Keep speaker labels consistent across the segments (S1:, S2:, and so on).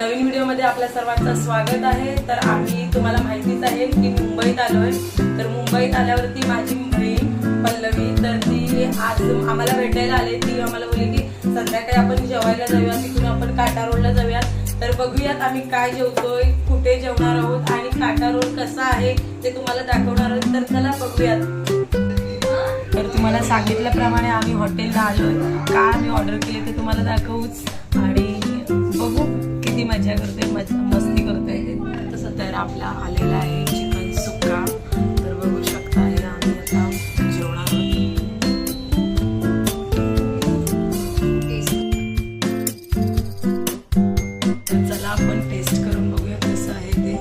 S1: नवीन व्हिडिओमध्ये आपल्या सर्वांचं स्वागत आहे। तर आम्ही तुम्हाला माहितीच आहे की मुंबईत आलोय। तर मुंबईत आल्यावरती माझी बहीण पल्लवी तर ती आज आम्हाला भेटायला आली। ती आम्हाला बोलली की संध्याकाळी आपण जेवायला जाऊया, तिथून आपण काटा रोडला जाऊयात। तर बघूयात आम्ही काय जेवतोय, कुठे जेवणार आहोत आणि काटा रोड कसा आहे ते तुम्हाला दाखवणार आहोत। तर चला बघूयात। तर तुम्हाला सांगितल्याप्रमाणे आम्ही हॉटेलला आलोय। काय आम्ही ऑर्डर केले ते तुम्हाला दाखवूच आणि बघू किती मजा करतोय, मस्ती करतोय ते। तसं तर आपला आलेला आहे चिकन सुक्का। तर बघू शकता हे आम्ही आता जेवणार आहोत। तर चला आपण टेस्ट करून बघूया कसं आहे ते।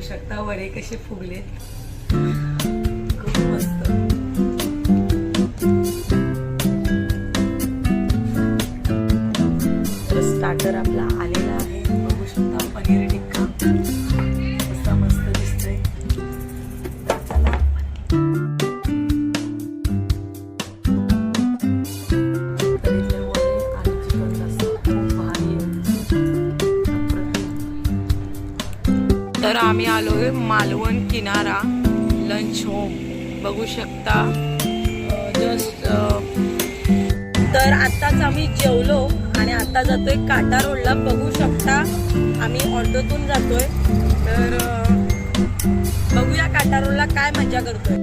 S1: शकता वडे कसे फुगलेत, खूप मस्त। तर स्टार्टर आपला आलेला आहे, बघू शकता पनीर टिक्का कसा मस्त दिसतोय। चला तर आम्ही आलोय मालवण किनारा लंच होम, बघू शकता जस्ट। तर आताच आम्ही जेवलो आणि आता जातोय काटा रोडला, बघू शकता आम्ही ऑटोतून जातोय। तर बघूया काटा रोडला काय मजा करतोय।